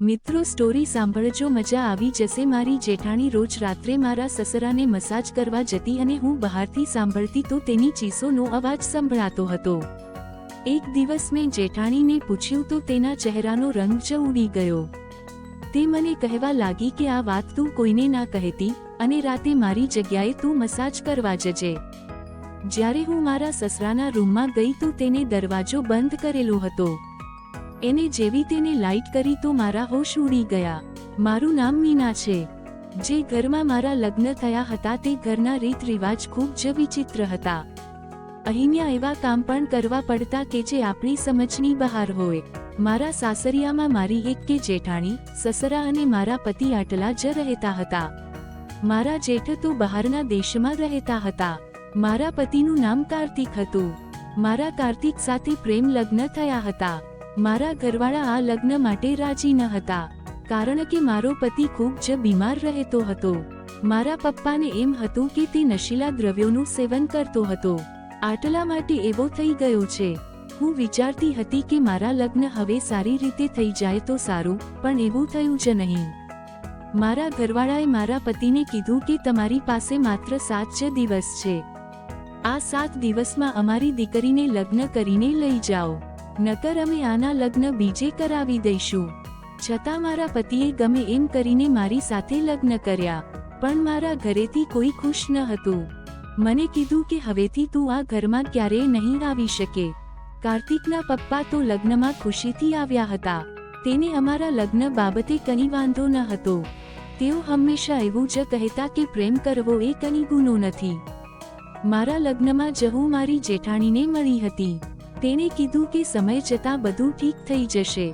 મિત્રો સ્ટોરી સાંભળજો, મજા આવી જશે। મારી જેઠાણી રોજ રાત્રે મારા સસરાને મસાજ કરવા જતી અને હું બહારથી સાંભળતી તો તેની ચીસોનો અવાજ સંભળાતો હતો। એક દિવસ મેં જેઠાણીને પૂછ્યું તો તેના ચહેરાનો રંગ જ ઉડી ગયો। તે મને કહેવા લાગી કે આ વાત તું કોઈને ના કહેતી અને રાતે મારી જગ્યાએ તું મસાજ કરવા જજે। જ્યારે હું મારા સસરાના રૂમમાં ગઈ તો તેને દરવાજો બંધ કરેલો હતો। એને જેવી તેને લાઇટ કરી તો મારા હોશ ઉડી ગયા। મારું નામ મીના છે। જે ઘરમાં મારા લગ્ન થયા હતા તે ઘરના રીત રિવાજ ખૂબ જ વિચિત્ર હતા। અહીંયા એવા કામ પણ કરવા પડતા કે જે આપણી સમજની બહાર હોય। મારા સાસરિયામાં મારી એક કે જેઠાણી, સસરા અને મારા પતિ આટલા જ રહેતા હતા। મારા જેઠ તો બહારના દેશમાં રહેતા હતા। મારા પતિનું નામ કાર્તિક હતું। મારા કાર્તિક સાથે પ્રેમ લગ્ન થયા હતા। મારા ઘરવાળા આ લગ્ન માટે રાજી ન હતા, કારણ કે મારો પતિ ખૂબ જ બીમાર રહેતો હતો। મારા પપ્પાને એમ હતું કે તે નશીલા દ્રવ્યોનું સેવન કરતો હતો, આટલા માટે એવો થઈ ગયો છે। હું વિચારતી હતી કે મારા લગ્ન હવે સારી રીતે થઈ જાય તો સારું, પણ એવું થયું જ નહીં। મારા ઘરવાળાએ મારા પતિને કીધું કે તમારી પાસે માત્ર 7 જ દિવસ છે। આ 7 દિવસમાં અમારી દીકરીને લગ્ન કરીને લઈ જાઓ, નકર અમે આના લગ્ન બીજે કરાવી દઈશું। છતાં મારા પતિએ ગમે એમ કરીને મારી સાથે લગ્ન કર્યા, પણ મારા ઘરેથી કોઈ ખુશ ન હતું। મને કીધું કે હવેથી તું આ ઘરમાં ક્યારેય નહીં આવી શકે। કાર્તિકના પપ્પા તો લગ્નમાં ખુશીથી આવ્યા હતા। તેને અમારા લગ્ન બાબતે કંઈ વાંધો ન હતો। તેઓ હંમેશા એવું જ કહેતા કે પ્રેમ કરવો એ કંઈ ગુનો નથી। મારા લગ્નમાં જ હું મારી જેઠાણીને મળી હતી। તેણે કીધું કે સમય જતાં બધું ઠીક થઈ જશે।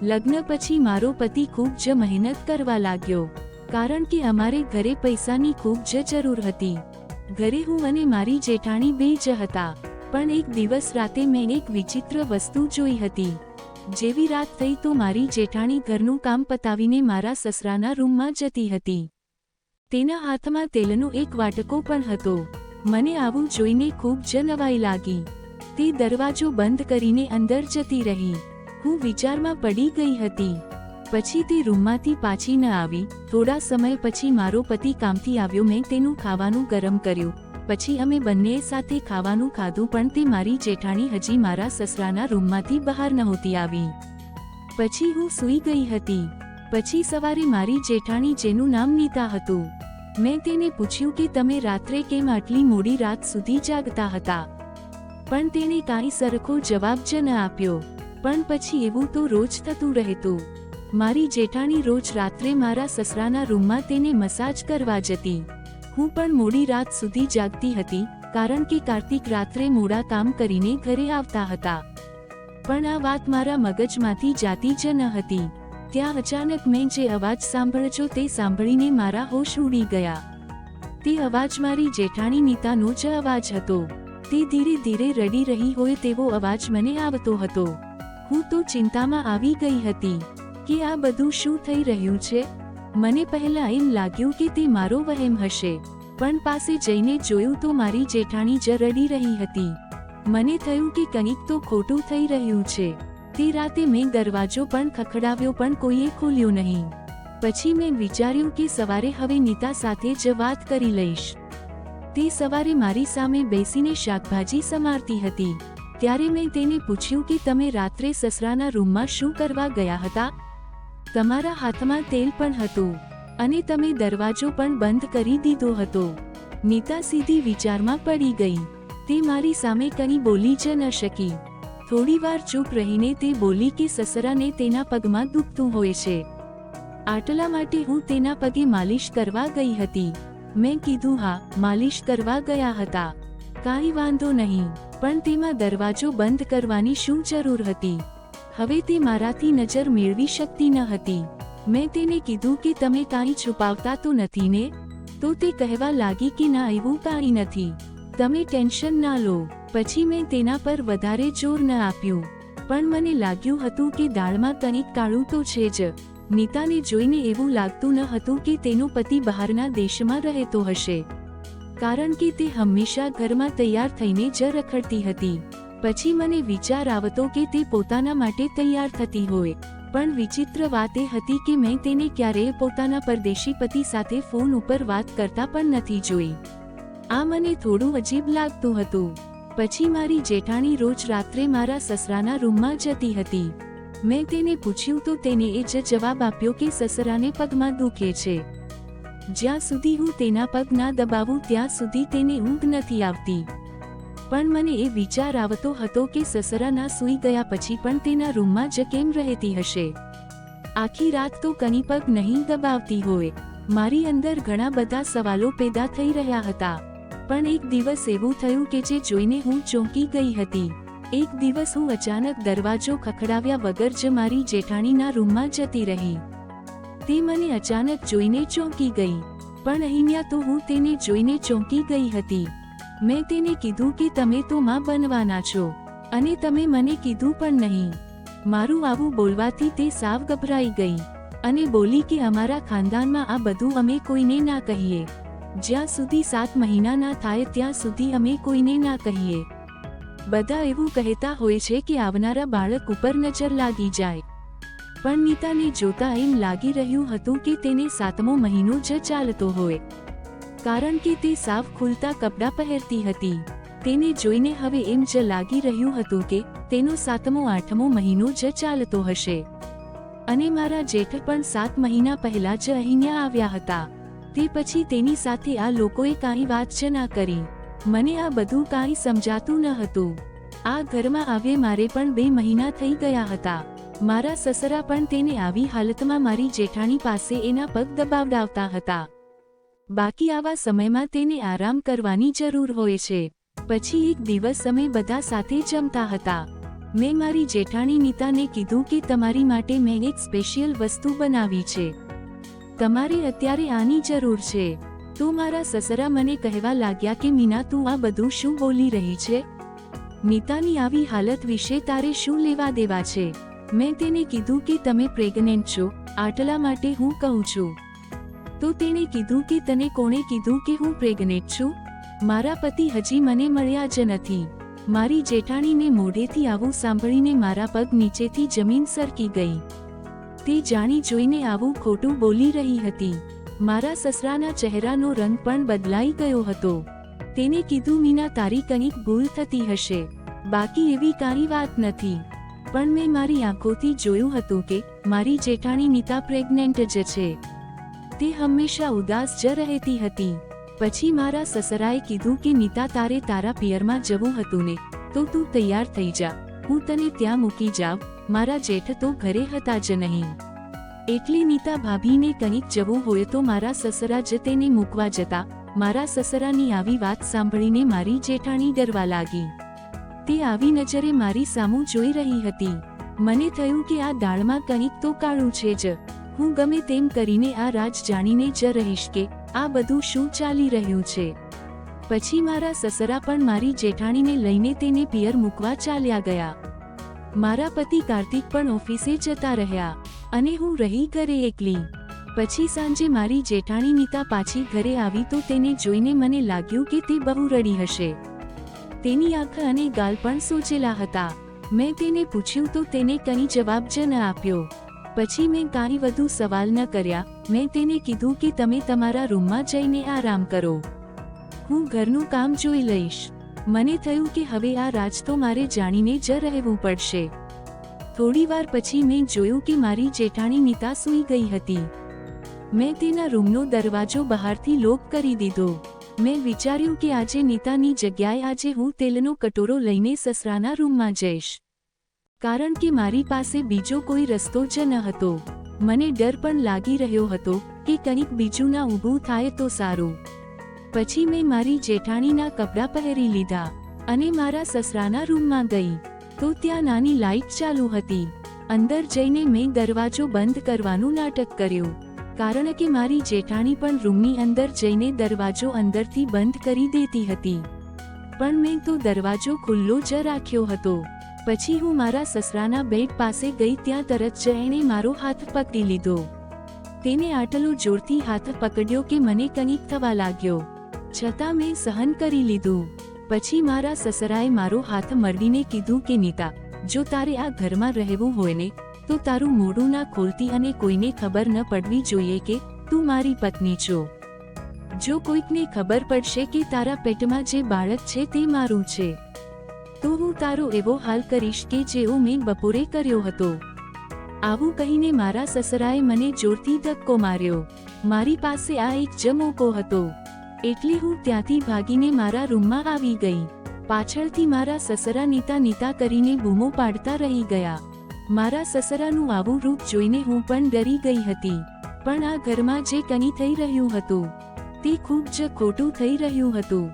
લગ્ન પછી મારો પતિ ખૂબ જ મહેનત કરવા લાગ્યો, કારણ કે અમારે ઘરે પૈસાની ખૂબ જ જરૂર હતી। ઘરે હું અને મારી જેઠાણી બે જ હતા, પણ એક દિવસ રાતે મેં એક વિચિત્ર વસ્તુ જોઈ હતી। જેવી રાત થઈ તો મારી જેઠાણી ઘરનું કામ પતાવીને મારા સસરાના રૂમમાં જતી હતી। તેના હાથમાં તેલનો એક વાટકો પણ હતો। મને આવું જોઈને ખૂબ જ નવાઈ લાગી। તે દરવાજો બંધ કરીને અંદર જતી રહી। હું વિચારમાં પડી ગઈ હતી। પછી તે રૂમમાંથી પાછી ન આવી। થોડા સમય પછી મારો પતિ કામથી આવ્યો। મેં તેનું ખાવાનું ગરમ કર્યું, પછી અમે બંનેએ સાથે ખાવાનું ખાધું, પણ તે મારી જેઠાણી હજી મારા સસરાના રૂમમાંથી બહાર નહોતી આવી। પછી હું સૂઈ ગઈ હતી। પછી સવારે મારી જેઠાણી, જેનું નામ નીતા હતું, મેં તેને પૂછ્યું કે તમે રાત્રે કેમ આટલી મોડી રાત સુધી જાગતા હતા? પણ તેણે કાંઈ સરખો જવાબ જ ન આપ્યો। પણ પછી એવું તો રોજ થતું રહેતું। મારી જેઠાણી રોજ રાત્રે મારા સસરાના રૂમમાં તેને મસાજ કરવા જતી। હું પણ મોડી રાત સુધી જાગતી હતી, કારણ કે કાર્તિક રાત્રે મોડા કામ કરીને ઘરે આવતા હતા। પણ આ વાત મારા મગજમાંથી જાતી જ ન હતી। ત્યાં અચાનક મેં જે અવાજ સાંભળ્યો તે સાંભળીને મારા હોશ ઉડી ગયા। તે અવાજ મારી જેઠાણી નીતાનો જ અવાજ હતો। તે ધીરે ધીરે રડી રહી હોય તેવો અવાજ મને આવતો હતો। હું તો ચિંતામાં આવી ગઈ હતી કે આ બધું શું થઈ રહ્યું છે। મને પહેલા એમ લાગ્યું કે તે મારો વહેમ હશે, પણ પાસે જઈને જોયું તો મારી જેઠાણી જ રડી રહી હતી। મને થયું કે કંઈક તો ખોટું થઈ રહ્યું છે। તે રાતે મેં દરવાજો પણ ખખડાવ્યો, પણ કોઈએ ખોલ્યો નહીં। પછી મેં વિચાર્યું કે સવારે હવે નીતા સાથે જ વાત કરી લઈશ। તે સવારે મારી સામે બેસીને શાકભાજી સમારતી હતી। ત્યારે મેં તેને પૂછ્યું કે તમે રાત્રે સસરાના રૂમમાં શું કરવા ગયા હતા? તમારા હાથમાં તેલ પણ હતું અને તમે દરવાજો પણ બંધ કરી દીધો હતો। નીતા સીધી વિચારમાં પડી ગઈ। તે મારી સામે કંઈ બોલી જ ન શકી। થોડીવાર ચૂપ રહીને તે બોલી કે સસરાને તેના પગમાં દુખતું હોય છે, આટલા માટે હું તેના પગે માલિશ કરવા ગઈ હતી। મેં કીધું હા, માલિશ કરવા ગયા હતા, કાંઈ વાંધો નહીં, પણ તેમાં દરવાજો બંધ કરવાની શું જરૂર હતી? હવે તે મારાથી નજર મેળવી શકતી ન હતી। મેં તેને કીધું કે તમે કાંઈ છુપાવતા તો નથી ને? તો તે કહેવા લાગી કે ના, એવું કાંઈ નથી, તમે ટેન્શન ના લો। પછી મેં તેના પર વધારે જોર ન આપ્યું, પણ મને લાગ્યું હતું કે દાળમાં કંઈક કાળું તો છે જ। નીતાને જોઈને એવું લાગતું ન હતું કે તેનો પતિ બહારના દેશમાં રહેતો હશે, કારણ કે તે હંમેશા ઘરમાં તૈયાર થઈને જ રખડતી હતી। પછી મને વિચાર આવતો કે તે પોતાના માટે તૈયાર થતી હોય, પણ વિચિત્ર વાત એ હતી કે મેં તેને ક્યારેય પોતાના પરદેશી પતિ સાથે ફોન ઉપર વાત કરતા પણ નથી જોઈ. આ મને થોડું અજીબ લાગતું હતું. પછી મારી જેઠાણી રોજ રાત્રે મારા સસરાના રૂમમાં જતી હતી. મેં તેને પૂછ્યું તો તેને એ જ જવાબ આપ્યો કે સસરાને પગમાં દુખે છે. જ્યાં સુધી હું તેના પગ ના દબાવું ત્યાં સુધી તેને ઊંઘ નથી આવતી. પણ મને એ વિચાર આવતો હતો કે સસરાના સૂઈ ગયા પછી પણ તેના રૂમમાં જ કેમ રહેતી હશે. આખી રાત તો કની પગ નહીં દબાવતી હોય. મારી અંદર ઘણા બધા સવાલો પેદા થઈ રહ્યા હતા. પણ એક દિવસ એવું થયું કે જે જોઈને હું ચોંકી ગઈ હતી. એક દિવસ હું અચાનક દરવાજો ખખડાવ્યા વગર જ મારી જેઠાણીના રૂમમાં જતી રહી. તે મને અચાનક જોઈને ચોંકી ગઈ. પણ અહીંયા તો હું તેને જોઈને ચોંકી ગઈ હતી. મેં તેને કીધું કે તમે તો માં બનવાના છો અને તમે મને કીધું પણ નહીં. મારું આવું બોલવાથી તે સાવ ગભરાઈ ગઈ અને બોલી કે અમારા ખાનદાનમાં આ બધું અમે કોઈને ના કહીએ. જ્યાં સુધી 7 મહિના ના થાય ત્યાં સુધી અમે કોઈને ના કહીએ. બધા એવું કહેતા હોય છે કે આવનારા બાળક ઉપર નજર લાગી જાય. પણ નીતાને જોતા એમ લાગી રહ્યું હતું કે તેને 7મો મહિનો જ ચાલતો હોય. કારણ કે તે સાફ ખુલતા કપડાં પહેરતી હતી. તેને જોઈને હવે એમ જ લાગી રહ્યું હતું કે તેનો 7મો 8મો મહિનો જ ચાલતો હશે. અને મારા જેઠ પણ 7 મહિના પહેલા જ અહીંયા આવ્યા હતા. તે પછી તેની સાથે આ લોકોએ કાંઈ વાત જ ના કરી. મને આ બધું કાંઈ સમજાતું ન હતું. આ ઘરમાં આવે મારે પણ 2 મહિના થઈ ગયા હતા. મારા સસરા પણ તેને આવી હાલતમાં મારી જેઠાણી પાસે એના પગ દબાવડાવતા હતા. બાકી આવા સમયમાં તેને આરામ કરવાની જરૂર હોય છે. પછી એક દિવસ અમે બધા સાથે જમતા હતા. મેં મારી જેઠાણી નીતાને કીધું કે તમારી માટે મેં એક સ્પેશિયલ વસ્તુ બનાવી છે. તમારે અત્યારે આની જરૂર છે. તો મારા સસરા મને કહેવા લાગ્યા કે મીના તું આ બધું શું બોલી રહી છે? નીતાની આવી હાલત વિશે તારે શું લેવા દેવા છે? મેં તેને કીધું કે તમે પ્રેગ્નેન્ટ છો, આટલા માટે હું કહું છું. તો તેણે કીધું કે તને કોણે કીધું કે હું પ્રેગ્નેન્ટ છું? મારા પતિ હજી મને મળ્યા જ નથી. મારી જેઠાણીને મોઢેથી આવું સાંભળીને મારા પગ નીચેથી જમીન સરકી ગઈ. તે જાણી જોઈને આવું ખોટું બોલી રહી હતી. મારા સસરાના ચહેરાનો રંગ પણ બદલાઈ ગયો હતો. તેને કીધું મીના તારી કંઈક ભૂલ થતી હશે. બાકી એવી કાંઈ વાત નથી. પણ મેં મારી આંખોથી જોયું હતું કે મારી જેઠાણી નીતા પ્રેગ્નેન્ટ જ છે. તે હંમેશા ઉદાસ જ રહેતી હતી. પછી મારા સસરાએ કીધું કે નીતા તારે તારા પિયરમાં જવું હતું ને, તો તું તૈયાર થઈ જા, હું તને ત્યાં મૂકી જાઉં. મારા જેઠ તો ઘરે હતા જ નહીં. એટલે નીતા ભાભીને કંઈક જવું હોય તો મારા સસરા જ તેને મૂકવા જતા. મારા સસરાની આવી વાત સાંભળીને મારી જેઠાણી ડરવા લાગી. તે આવી નજરે મારી સામું જોઈ રહી હતી. મને થયું કે આ દાળમાં કંઈક તો કાળું છે જ. હું ગમે તેમ કરીને આ રાજ જાણીને જ રહીશ કે આ બધું શું ચાલી રહ્યું છે. પછી મારા સસરા પણ મારી જેઠાણીને લઈને તેને પિયર મૂકવા ચાલ્યા ગયા. મારા પતિ કાર્તિક પણ ઓફિસે જતા રહ્યા અને હું રહી ઘરે એકલી. પછી સાંજે મારી જેઠાણી નીતા પાછી ઘરે આવી તો તેને જોઈને મને લાગ્યું કે તે બહુ રડી હશે. તેની આંખ અને ગાલ પણ સોચેલા હતા. મેં તેને પૂછ્યું તો તેને કંઈ જવાબ જ ન આપ્યો. પછી મેં કાંઈ વધુ સવાલ ન કર્યા. મેં તેને કીધું કે તમે તમારા રૂમમાં જઈને આરામ કરો, હું ઘરનું કામ જોઈ લઈશ. મને થયું કે હવે આ રાજ તો મારે જાણીને જ રહેવું પડશે. થોડી વાર પછી મેં જોયું કે મારી જેઠાણી નીતા સૂઈ ગઈ હતી. મેં તેના રૂમનો દરવાજો બહારથી લોક કરી દીધો. મેં વિચાર્યું કે આજે નીતાની જગ્યાએ આજે હું તેલનો કટોરો લઈને સસરાના રૂમમાં જઈશ. કારણ કે મારી પાસે બીજો કોઈ રસ્તો જ ન હતો. મને ડર પણ લાગી રહ્યો હતો કે કંઈક બીજું ના ઊભું થાય તો સારું. પછી મેં મારી જેઠાણીના કપડાં પહેરી લીધા અને મારા સસરાના રૂમમાં ગઈ તો ત્યાં નાની લાઇટ ચાલુ હતી. અંદર જઈને મેં દરવાજો બંધ કરવાનું નાટક કર્યું. કારણ કે મારી જેઠાણી પણ રૂમની અંદર જઈને દરવાજો અંદરથી બંધ કરી દેતી હતી. પણ મેં તો દરવાજો ખુલ્લો જ રાખ્યો હતો. પછી હું મારા સસરાના બેડ પાસે ગઈ. ત્યાં તરત જ એણે મારો હાથ પકડી લીધો. તેને આટલો જોરથી હાથ પકડ્યો કે મને કંઈક થવા લાગ્યો. છતાં મેં સહન કરી લીધું. પછી મારા સસરાએ મારો હાથ મરડીને કીધું કે નીતા, જો તારે આ ઘરમાં રહેવું હોય ને તો તારું મોઢું ના ખોલતી અને કોઈને ખબર ન પડવી જોઈએ કે તું મારી પત્ની છો. જો કોઈકને ખબર પડશે કે તારા પેટમાં જે બાળક છે તે મારું છે તો હું તારો એવો હાલ કરીશ કે જેવો મેં બપોરે કર્યો હતો. આવું કહીને મારા સસરાએ મને જોરથી ધક્કો માર્યો. મારી પાસે આ એક જ મોકો હતો એટલે હું ત્યાંથી ભાગીને મારા રૂમમાં આવી ગઈ. પાછળથી મારા સસરા નીતા કરીને બૂમો પાડતા રહી ગયા. મારા સસરાનું આવું રૂપ જોઈને હું પણ ડરી ગઈ હતી. પણ આ ઘરમાં જે કંઈ થઈ રહ્યું હતું તે ખૂબ જ ખોટું થઈ રહ્યું હતું.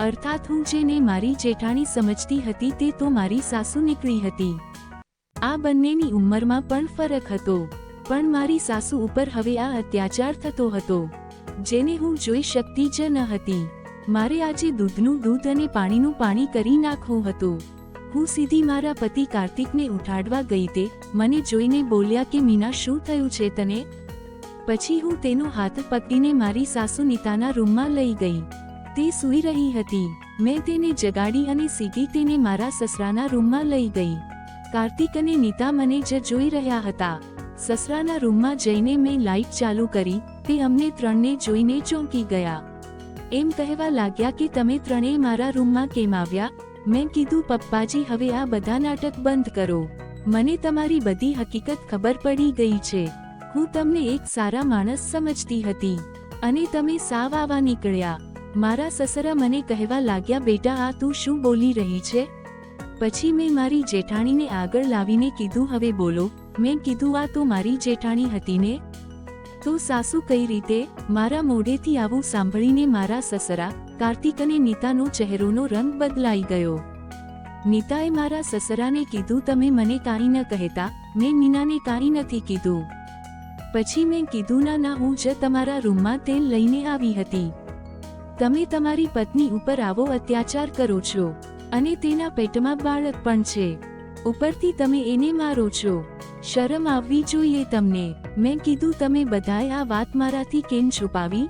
અર્થાત હું જેને મારી જેઠાણી સમજતી હતી તે તો મારી સાસુ નીકળી હતી. આ બંનેની ઉંમરમાં પણ ફરક હતો, પણ મારી સાસુ ઉપર હવે આ અત્યાચાર થતો હતો જેને હું જોઈ શકતી જ ન હતી. મારે આજે દૂધનું દૂધ અને પાણીનું પાણી કરી નાખવું હતું. હું સીધી મારા પતિ કાર્તિકને ઉઠાડવા ગઈ તે મને જોઈને બોલ્યા કે મીના, શું થયું છે તને? પછી હું તેનો હાથ પકડીને મારી સાસુ નીતાના રૂમમાં લઈ ગઈ. તે સૂઈ રહી હતી. મેં તેને જગાડી અને સીધી તેને મારા સસરાના રૂમમાં લઈ ગઈ. કાર્તિક અને નીતા મને જ જોઈ રહ્યા હતા. સસરાના રૂમમાં જઈને મેં લાઇટ ચાલુ કરી. તે અમને ત્રણને જોઈને ચોંકી ગયા. એમ કહેવા લાગ્યા કે તમે ત્રણેય મારા રૂમમાં કેમ આવ્યા? મેં કીધું, પપ્પાજી, હવે આ બધા નાટક બંધ કરો. મને તમારી બધી હકીકત ખબર પડી ગઈ છે. હું તમને એક સારા માણસ સમજતી હતી અને તમે સાવ આવા નીકળ્યા. મારા સસરા મને કહેવા લાગ્યા, બેટા, આ તું શું બોલી રહી છે? પછી મેં મારી જેઠાણીને આગળ લાવીને કીધું, હવે બોલો. મેં કીધું, આ તો મારી જેઠાણી હતી ને? તો સાસુ કઈ રીતે? મારા મોઢેથી આવું સાંભળીને મારા સસરા, કાર્તિક અને નીતાનો ચહેરોનો રંગ બદલાઈ ગયો. નીતાએ મારા સસરાને કીધું, તમે મને કાંઈ ન કહેતા? મેં મીનાને કાંઈ નથી કીધું. પછી મેં કીધું, ના, હું જ તમારા રૂમમાં તેલ લઈને આવી હતી. તમે તમારી પત્ની ઉપર આવો અત્યાચાર કરો છો અને તેના પેટમાં બાળક પણ છે. ઉપરથી તમે એને મારો છો. શરમ આવવી જોઈએ તમને. મેં કીધું, તમે બધાએ આ વાત મારાથી કેમ છુપાવી?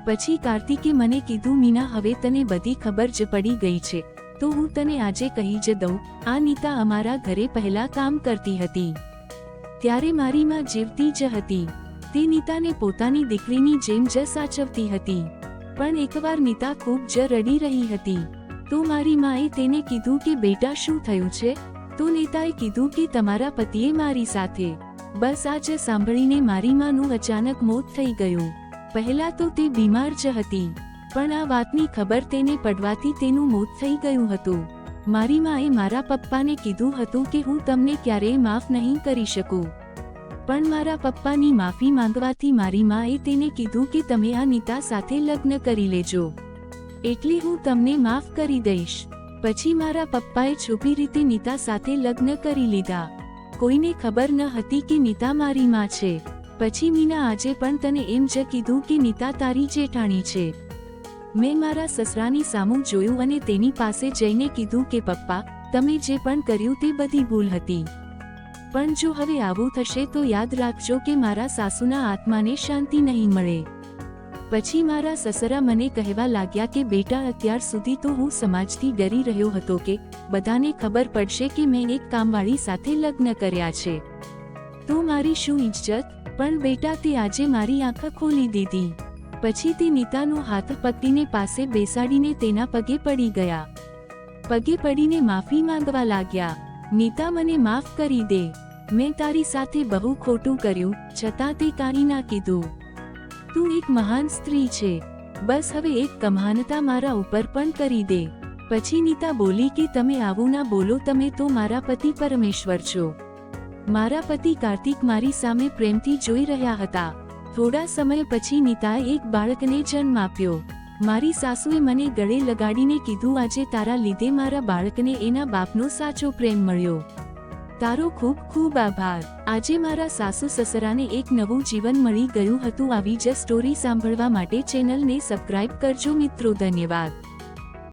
પછી કાર્તિકે મને કીધું, મીના, હવે તને બધી ખબર જ પડી ગઈ છે તો હું તને આજે કહી જ દઉં. આ નીતા અમારા ઘરે પહેલા કામ કરતી હતી ત્યારે મારી માં જીવતી જ હતી. તે નીતાને પોતાની દીકરીની જેમ જ સાચવતી હતી. પણ એકવાર નીતા ખૂબ જ રડી રહી હતી તો મારી માએ તેને કીધું કે બેટા, શું થયું છે? તો નીતાએ કીધું કે તમારા પતિએ મારી સાથે. બસ આ જ સાંભળીને મારી માનું અચાનક મોત થઈ ગયું. પહેલા તો તે બીમાર જ હતી પણ આ વાતની ખબર તેને પડવાથી તેનું મોત થઈ ગયું હતું. મારી માએ મારા પપ્પાને કીધું હતું કે હું તમને ક્યારેય માફ નહીં કરી શકું. પણ મારા પપ્પાની માફી માંગવાથી મારી માએ તેને કીધું કે તમે આ નીતા સાથે લગ્ન કરી લેજો એટલે હું તમને માફ કરી દઈશ. પછી મારા પપ્પાએ છુપી રીતે નીતા સાથે લગ્ન કરી લીધા. કોઈને ખબર ન હતી કે નીતા મારી માં છે. પછી મીના, આજે પણ તને એમ જ કીધું કે નીતા તારી જેઠાણી છે. મેં મારા સસરાની સામું જોયું અને તેની પાસે જઈને કીધું કે પપ્પા, તમે જે પણ કર્યું તે બધી ભૂલ હતી. પણ જો હવે આવું થશે તો યાદ રાખજો કે મારા સાસુના આત્માને શાંતિ નહીં મળે. પછી મારા સસરા મને કહેવા લાગ્યા કે બેટા, અત્યાર સુધી તો હું સમાજથી ડરી રહ્યો હતો કે બધાને ખબર પડશે કે મેં એક કામવાળી સાથે લગ્ન કર્યા છે તો મારી શું ઇજ્જત? પણ બેટા, તે આજે મારી આંખ ખોલી દીધી. પછી તે નીતાનો હાથ પકડીને પાસે બેસાડીને તેના પગે પડી ગયા. પગે પડીને માફી માંગવા લાગ્યા. નીતા, મને માફ કરી દે. મેં તારી સાથે બહુ ખોટું કર્યું છતાં તે કાંઈ ના કીધું. તું એક મહાન સ્ત્રી છે. બસ હવે એક કમાનતા મારા ઉપર પણ કરી દે. પછી નીતા બોલી કે તમે આવું ના બોલો, તમે તો મારા પતિ પરમેશ્વર છો. મારા પતિ કાર્તિક મારી સામે પ્રેમથી જોઈ રહ્યા હતા. થોડા સમય પછી નીતાએ એક બાળકને જન્મ આપ્યો. મારી સાસુએ મને ગળે લગાડીને કીધું, આજે તારા લીધે મારા બાળકને એના બાપનો સાચો પ્રેમ મળ્યો. તારો ખૂબ ખૂબ આભાર. આજે મારા સાસુ સસરાને એક નવું જીવન મળી ગયું હતું. આવી જ સ્ટોરી સાંભળવા માટે ચેનલને સબસ્ક્રાઇબ કરજો મિત્રો. ધન્યવાદ.